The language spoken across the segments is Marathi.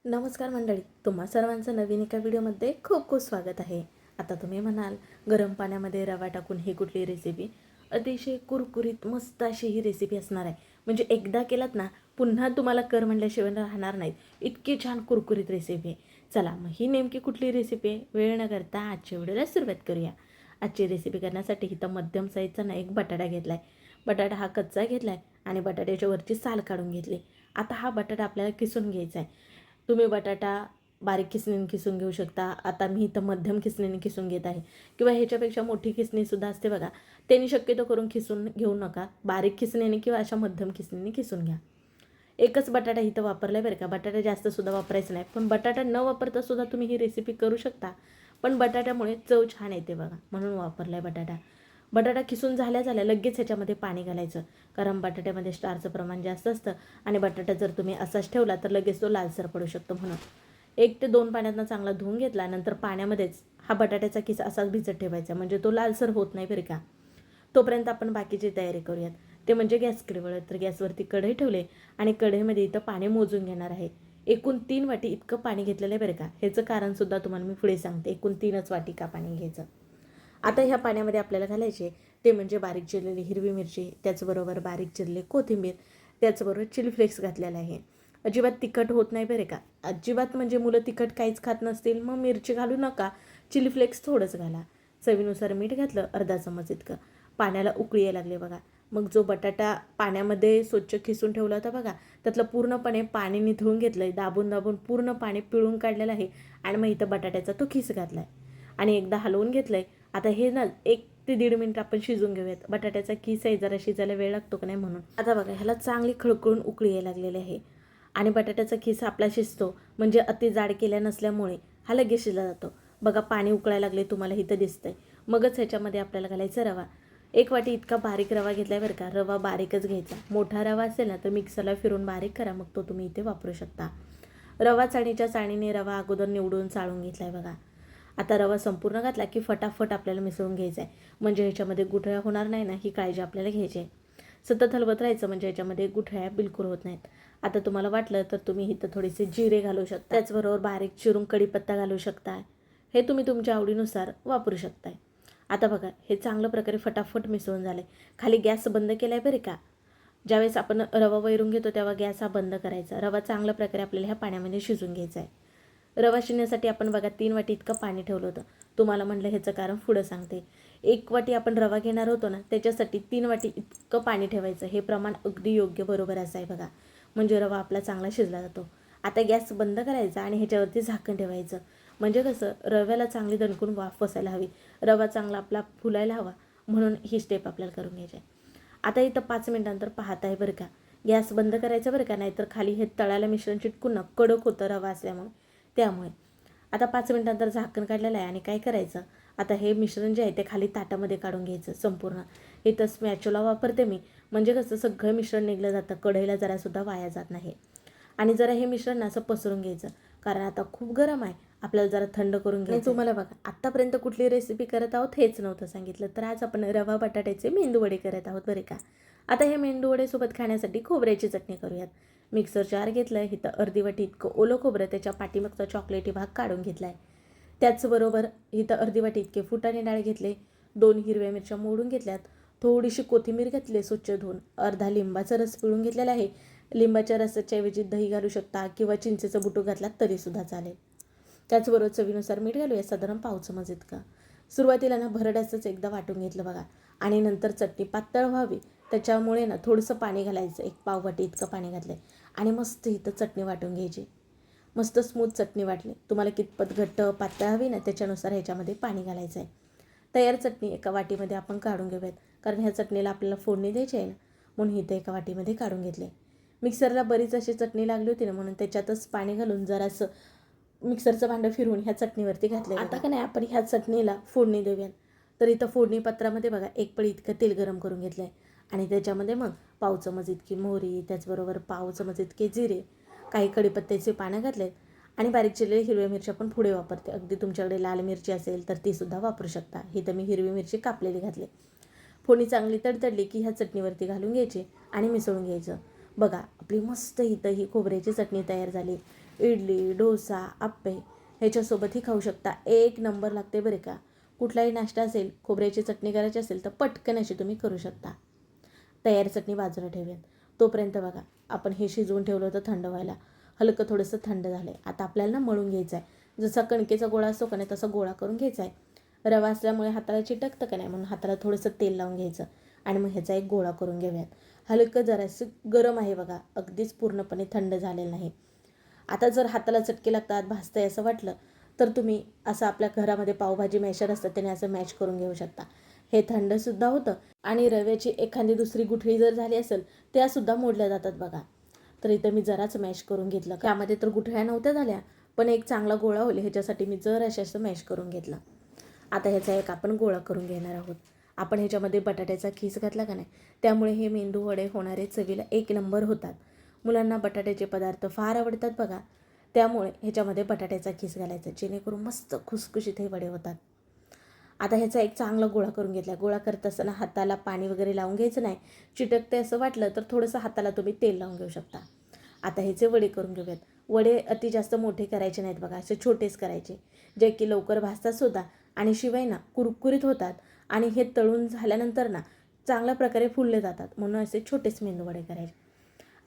नमस्कार मंडळी, तुम्हा सर्वांचं नवीन एका व्हिडिओमध्ये खूप खूप स्वागत आहे. आता तुम्ही म्हणाल गरम पाण्यामध्ये रवा टाकून ही कुठली रेसिपी? अतिशय कुरकुरीत मस्त अशी ही रेसिपी असणार आहे. म्हणजे एकदा केलात ना, पुन्हा तुम्हाला कर म्हणल्याशिवाय राहणार नाहीत. इतकी छान कुरकुरीत रेसिपी आहे. चला मग ही नेमकी कुठली रेसिपी आहे? वेळ न करता आजच्या व्हिडिओला सुरुवात करूया. आजची रेसिपी करण्यासाठी इथं मध्यम साईजचा ना एक बटाटा घेतला आहे. बटाटा हा कच्चा घेतला आहे आणि बटाट्याच्या वरची साल काढून घेतली. आता हा बटाटा आपल्याला किसून घ्यायचा आहे. तुम्ही बटाटा बारीक किसणीने किसून घेऊ शकता. आता मी इथं मध्यम किसणीने किसून घेत आहे किंवा ह्याच्यापेक्षा मोठी किसणीसुद्धा असते बघा, त्यांनी शक्यतो करून किसून घेऊ नका. बारीक किसणीने किंवा अशा मध्यम किसणीने किसून घ्या. एकच बटाटा इथं वापरला आहे बरं का, बटाटा जास्तसुद्धा वापरायचं नाही. पण बटाटा न वापरतासुद्धा तुम्ही ही रेसिपी करू शकता. पण बटाट्यामुळे चव छान येते बघा, म्हणून वापरला आहे बटाटा. बटाटा किसून झाल्या लगेच ह्याच्यामध्ये पाणी घालायचं, कारण बटाट्यामध्ये स्टारचं प्रमाण जास्त असतं आणि बटाटा जर तुम्ही असाच ठेवला तर लगेच तो लालसर पडू शकतो. म्हणून 1 ते 2 पाण्यातनं चांगला धुवून घेतला. नंतर पाण्यामध्येच हा बटाट्याचा किस असाच भिजत ठेवायचा, म्हणजे तो लालसर होत नाही बरं का. तोपर्यंत आपण बाकीची तयारी करूयात. ते म्हणजे गॅसकडे वळत. तर गॅसवरती कढई ठेवले आणि कढईमध्ये इथं पाणी मोजून घेणार आहे. एकूण 3 वाटी इतकं पाणी घेतलेलं आहे बरं का. ह्याचं कारणसुद्धा तुम्हाला मी पुढे सांगते, एकूण 3च वाटी का पाणी घ्यायचं. आता ह्या पाण्यामध्ये आपल्याला घालायचे ते म्हणजे बारीक चिरलेली हिरवी मिरची, त्याचबरोबर बारीक चिरले कोथिंबीर, त्याचबरोबर चिली फ्लेक्स घातलेला आहे. अजिबात तिखट होत नाही बरं का. अजिबात म्हणजे मुलं तिखट काहीच खात नसतील मग मिरची घालू नका, चिली फ्लेक्स थोडंच घाला. चवीनुसार मीठ घातलं अर्धा चमच इतकं. पाण्याला उकळी यायला लागले बघा. मग जो बटाटा पाण्यामध्ये स्वच्छ खिसून ठेवला होता बघा, त्यातलं पूर्णपणे पाणी निथळून घेतलं आहे. दाबून दाबून पूर्ण पाणी पिळून काढलेलं आहे आणि मग इथं बटाट्याचा तो खिस घातला आहे आणि एकदा हलवून घेतलं आहे. आता हे ना 1 ते 1.5 मिनिट आपण शिजून घेऊयात. बटाट्याचा किस आहे, जरा शिजायला वेळ लागतो का नाही म्हणून. आता बघा ह्याला चांगली खळखळून उकळी यायला लागलेली आहे आणि बटाट्याचा खिस आपला शिजतो म्हणजे अति जाड केल्या नसल्यामुळे हा लगेच शिजला जातो. बघा पाणी उकळायला लागले तुम्हाला इथं दिसतंय. मगच ह्याच्यामध्ये आपल्याला घालायचा रवा. 1 वाटी इतका बारीक रवा घेतला आहे बरं का. रवा बारीकच घ्यायचा. मोठा रवा असेल ना तर मिक्सरला फिरून बारीक करा, मग तो तुम्ही इथे वापरू शकता. रवा चाळणीच्या चाळणीने रवा अगोदर निवडून चाळून घेतला आहे बघा. आता रवा संपूर्ण घातला की फटाफट आपल्याला मिसळून घ्यायचा आहे, म्हणजे ह्याच्यामध्ये गुठळ्या होणार नाही ना, ही काळजी आपल्याला घ्यायची आहे. सतत हलवत राहायचं म्हणजे ह्याच्यामध्ये गुठळ्या बिलकुल होत नाहीत. आता तुम्हाला वाटलं तर तुम्ही इथं थोडेसे जिरे घालू शकता, त्याचबरोबर बारीक चिरून कढीपत्ता घालू शकता. हे तुम्ही तुमच्या आवडीनुसार वापरू शकताय. आता बघा हे चांगल्या प्रकारे फटाफट मिसळून झाले. खाली गॅस बंद केला आहे बरं का. ज्यावेळेस आपण रवा वैरून घेतो तेव्हा गॅस हा बंद करायचा. रवा चांगल्या प्रकारे आपल्याला ह्या पाण्यामध्ये शिजून घ्यायचा आहे. रवा शिजण्यासाठी आपण बघा 3 वाटी इतकं पाणी ठेवलं होतं. तुम्हाला म्हटलं ह्याचं कारण पुढं सांगते. 1 वाटी आपण रवा घेणार होतो ना, त्याच्यासाठी 3 वाटी इतकं पाणी ठेवायचं. हे प्रमाण अगदी योग्य बरोबर असं आहे बघा, म्हणजे रवा आपला चांगला शिजला जातो. आता गॅस बंद करायचा आणि ह्याच्यावरती झाकण ठेवायचं, म्हणजे कसं रव्याला चांगली दणकून वाफ बसायला हवी, रवा चांगला आपला फुलायला हवा, म्हणून ही स्टेप आपल्याला करून घ्यायची आहे. आता इथं 5 मिनिटांनंतर पाहत आहे बरं का. गॅस बंद करायचं बरं का, नाहीतर खाली हे तळायला मिश्रण चिटकून ना कडक होतं रवा असल्यामुळे, त्यामुळे. आता 5 मिनिटांनंतर झाकण काढलेलं आहे आणि काय करायचं, आता हे मिश्रण जे आहे ते खाली ताटामध्ये काढून घ्यायचं संपूर्ण. इथं स्पॅच्युला वापरते मी, म्हणजे कसं सगळं मिश्रण निघलं जातं, कढईला जरासुद्धा वाया जात नाही. आणि जरा हे मिश्रण ना असं पसरून घ्यायचं, कारण आता खूप गरम आहे, आपल्याला जरा थंड करून घ्यायचं. तुम्हाला बघा आत्तापर्यंत कुठली रेसिपी करत आहोत हेच नव्हतं सांगितलं, तर आज आपण रवा बटाट्याचे मेंदूवडे करत आहोत बरे का. आता हे मेंदूवडेसोबत खाण्यासाठी खोबऱ्याची चटणी करूयात. मिक्सर जार घेतलं आहे, इथं अर्धी वाटी इतकं ओलं खोबरं, त्याच्या पाठीमागचा चॉकलेटी भाग काढून घेतला आहे. त्याचबरोबर इथं अर्धी वाटी इतके फुटाणे डाळ घेतले, 2 हिरव्या मिरच्या मोडून घेतल्यात, थोडीशी कोथिंबीर घेतली स्वच्छ धुवून, अर्धा लिंबाचा रस पिळून घेतलेला आहे. लिंबाच्या रसाच्या ऐवजी दही घालू शकता किंवा चिंचेचं बुटू घातलात तरीसुद्धा चालेल. त्याचबरोबर चवीनुसार मीठ घालूया, साधारण पाव चमच इतका. सुरुवातीला ना भरडासच एकदा वाटून घेतलं बघा आणि नंतर चटणी पातळ व्हावी त्याच्यामुळे ना थोडंसं पाणी घालायचं, 1 पाव वाटी इतकं पाणी घातलं आणि मस्त इथं चटणी वाटून घ्यायची. मस्त स्मूथ चटणी वाटली. तुम्हाला कितपत घट्ट पातळ हवी ना त्याच्यानुसार ह्याच्यामध्ये पाणी घालायचं आहे. तयार चटणी एका वाटीमध्ये आपण काढून घेऊयात, कारण ह्या चटणीला आपल्याला फोडणी द्यायची आहे ना, म्हणून इथं एका वाटीमध्ये काढून घेतले. मिक्सरला बरीच अशी चटणी लागली होती ना, म्हणून त्याच्यातच पाणी घालून जरासं मिक्सरचं भांडं फिरवून ह्या चटणीवरती घातलं. आता का नाही आपण ह्या चटणीला फोडणी देऊयात. तर इथं फोडणी पत्रामध्ये बघा 1 पळी इतकं तेल गरम करून घेतलं आहे आणि त्याच्यामध्ये मग पाव चमच इतकी मोहरी, त्याचबरोबर पाव चमच इतके जिरे, काही कढीपत्त्याचे पानं घातलेत आणि बारीक चिरलेल्या हिरव्या मिरच्या पण पुढे वापरते. अगदी तुमच्याकडे लाल मिरची असेल तर तीसुद्धा वापरू शकता. ही तर मी हिरवी मिरची कापलेली घातली. फोडणी चांगली तडतडली की ह्या चटणीवरती घालून घ्यायची आणि मिसळून घ्यायचं. बघा आपली मस्त इथं ही खोबऱ्याची चटणी तयार झाली. इडली, डोसा, आप्पे ह्याच्यासोबतही खाऊ शकता. एक नंबर लागते बरे का. कुठलाही नाश्ता असेल, खोबऱ्याची चटणी करायची असेल तर पटकन अशी तुम्ही करू शकता. तयार चटणी बाजूला ठेवूयात. तोपर्यंत बघा आपण हे शिजवून ठेवलं होतं थंड व्हायला. हलकं थोडंसं थंड झालं आहे. आता आपल्याला ना मळून घ्यायचं आहे. जसा कणकेचा गोळा असतो का नाही तसा गोळा करून घ्यायचा आहे. रवा असल्यामुळे हाताला चिटकतं का नाही म्हणून हाताला थोडंसं तेल लावून घ्यायचं आणि मग ह्याचा एक गोळा करून घेऊयात. हलकं जरासं गरम आहे बघा, अगदीच पूर्णपणे थंड झालेलं नाही. आता जर हाताला चटके लागतात, भाजतंय असं वाटलं तर तुम्ही असं आपल्या घरामध्ये पावभाजी मॅशर असतं त्याने असं मॅश करून घेऊ शकता. हे थंडसुद्धा होतं आणि रव्याची एखादी दुसरी गुठळी जर झाली असेल त्यासुद्धा मोडल्या जातात बघा. तर इथं मी जराच मॅश करून घेतलं. त्यामध्ये तर गुठळ्या नव्हत्या झाल्या, पण एक चांगला गोळा होईल ह्याच्यासाठी मी जर असं मॅश करून घेतलं. आता ह्याचा एक आपण गोळा करून घेणार आहोत. आपण ह्याच्यामध्ये बटाट्याचा खीस घातला का नाही त्यामुळे हे मेंदू वडे होणारे चवीला एक नंबर होतात. मुलांना बटाट्याचे पदार्थ फार आवडतात बघा, त्यामुळे ह्याच्यामध्ये बटाट्याचा खीस घालायचा जेणेकरून मस्त खुसखुशीत हे वडे होतात. आता ह्याचा एक चांगला गोळा करून घेतला. गोळा करत असताना हाताला पाणी वगैरे लावून घ्यायचं नाही. चिटकते असं वाटलं तर थोडंसं हाताला तुम्ही तेल लावून घेऊ शकता. आता ह्याचे वडे करून घेऊयात. वडे अति जास्त मोठे करायचे नाहीत बघा, असे छोटेच करायचे जे की लवकर भाजतात सुद्धा आणि शिवाय ना कुरकुरीत होतात आणि हे तळून झाल्यानंतर ना चांगल्या प्रकारे फुलले जातात, म्हणून असे छोटेच मेंदू वडे करायचे.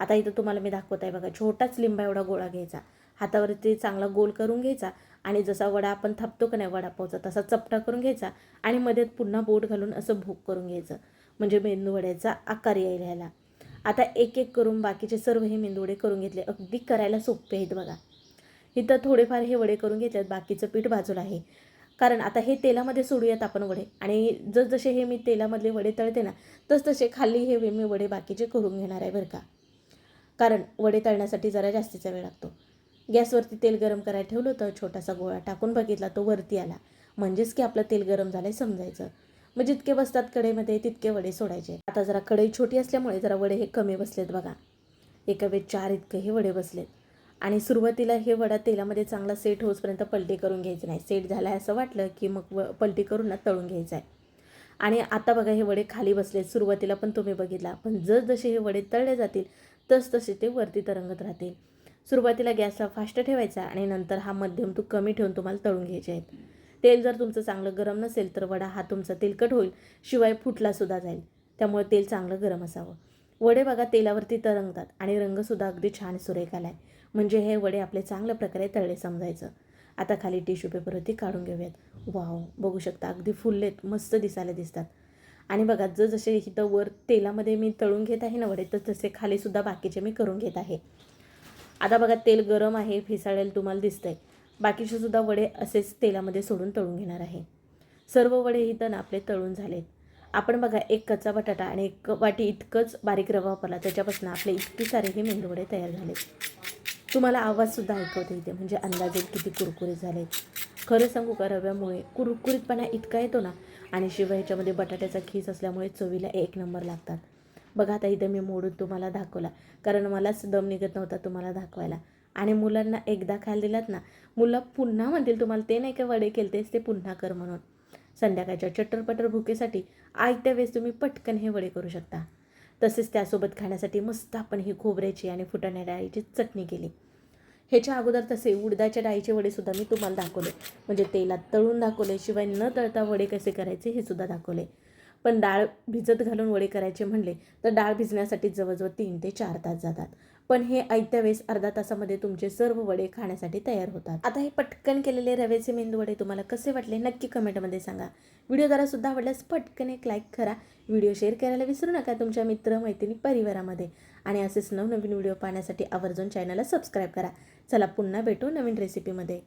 आता इथं तुम्हाला मी दाखवत आहे बघा, छोटाच लिंबा एवढा गोळा घ्यायचा, हातावरती चांगला गोल करून घ्यायचा आणि जसा वडा आपण थापतो का नाही वडापावचा तसा चपटा करून घ्यायचा आणि मध्ये पुन्हा बोट घालून असं भोक करून घ्यायचं, म्हणजे मेंदू वड्याचा आकार येईल ह्याला. आता एक एक करून बाकीचे सर्व हे मेंदू वडे करून घेतले. अगदी करायला सोपे आहेत बघा. इथं थोडेफार हे वडे करून घेतलेत, बाकीचं पीठ बाजूला आहे. कारण आता हे तेलामध्ये सोडूयात आपण वडे आणि जसे हे मी तेलामधले वडे तळते ना तसे खाली हे मी वडे बाकीचे करून घेणार आहे बरं का. कारण वडे तळण्यासाठी जरा जास्तीचा वेळ लागतो. गॅसवरती तेल गरम करायला ठेवलं होतं, छोटासा गोळा टाकून बघितला तो वरती आला, म्हणजेच की आपलं तेल गरम झालं आहे समजायचं. मग जितके बसतात कढईमध्ये तितके वडे सोडायचे. आता जरा कढई छोटी असल्यामुळे जरा वडे हे कमी बसलेत बघा. एका वेळेस 4 इतके हे वडे बसलेत आणि सुरुवातीला हे वडा तेलामध्ये चांगला सेट होईपर्यंत पलटी करून घ्यायचं नाही. सेट झाला आहे असं वाटलं की मग पलटी करून ना तळून घ्यायचं आहे. आणि आता बघा हे वडे खाली बसलेत. सुरुवातीला पण तुम्ही बघितला, पण जसे हे वडे तळले जातील तसे ते वरती तरंगत राहतील. सुरुवातीला गॅसला फास्ट ठेवायचा आणि नंतर हा मध्यम तू कमी ठेवून तुम्हाला तळून घ्यायचे आहेत. तेल जर तुमचं चांगलं गरम नसेल तर वडा हा तुमचा तेलकट होईल, शिवाय फुटलासुद्धा जाईल. त्यामुळे तेल चांगलं गरम असावं. वडे बघा तेलावरती तरंगतात आणि रंगसुद्धा अगदी छान सुरेख आला आहे, म्हणजे हे वडे आपले चांगल्या प्रकारे तळले समजायचं. आता खाली टिश्यू पेपरवरती काढून घेऊयात. वाव, बघू शकता अगदी फुललेत, मस्त दिसायला दिसतात. आणि बघा जसे इथं वर तेलामध्ये मी तळून घेत आहे ना वडे, तर तसे खालीसुद्धा बाकीचे मी करून घेत आहे. आता बघा तेल गरम आहे, फिसाळेल तुम्हाला दिसतंय. बाकीचे सुद्धा वडे असेच तेलामध्ये सोडून तळून घेणार आहे. सर्व वडे इथं ना आपले तळून झालेत. आपण बघा एक कच्चा बटाटा आणि एक वाटी इतकंच बारीक रवा वापरला, त्याच्यापासून आपले इतके सारे हे मेंदू वडे तयार झाले. तुम्हाला आवाजसुद्धा ऐकवते इथे, म्हणजे अंदाजे किती कुरकुरीत झालेत. खरं सांगू का, रव्यामुळे कुरकुरीतपणा इतका येतो ना आणि शिवाय ह्याच्यामध्ये बटाट्याचा खीस असल्यामुळे चवीला एक नंबर लागतात. बघा आता इथं मी मोडून तुम्हाला दाखवला, कारण मलाच दम निघत नव्हता तुम्हाला दाखवायला. आणि मुलांना एकदा खायला दिलात ना, मुलं पुन्हा म्हणतील तुम्हाला ते नाही का वडे केलतेस ते पुन्हा कर म्हणून. संध्याकाळच्या चटरपटर भुकेसाठी आयत्या वेळेस तुम्ही पटकन हे वडे करू शकता. तसेच त्यासोबत खाण्यासाठी मस्त आपण ही खोबऱ्याची आणि फुटाण्या डाळीची चटणी केली. ह्याच्या अगोदर तसे उडदाच्या डाळीचे वडेसुद्धा मी तुम्हाला दाखवले, म्हणजे तेलात तळून दाखवले, शिवाय न तळता वडे कसे करायचे हे सुद्धा दाखवले. पण डाळ भिजत घालून वडे करायचे म्हणले तर डाळ भिजण्यासाठी जवळजवळ 3 ते 4 तास जातात. पण हे आयत्या वेळेस अर्धा तासामध्ये तुमचे सर्व वडे खाण्यासाठी तयार होतात. आता हे पटकन केलेले रव्याचे मेंदू वडे तुम्हाला कसे वाटले नक्की कमेंटमध्ये सांगा. व्हिडिओ जरा सुद्धा आवडल्यास पटकन एक लाईक करा. व्हिडिओ शेअर करायला विसरू नका तुमच्या मित्र मैत्रिणी परिवारामध्ये. आणि असेच नवनवीन व्हिडिओ पाहण्यासाठी आवर्जून चॅनलला सबस्क्राईब करा. चला पुन्हा भेटू नवीन रेसिपीमध्ये.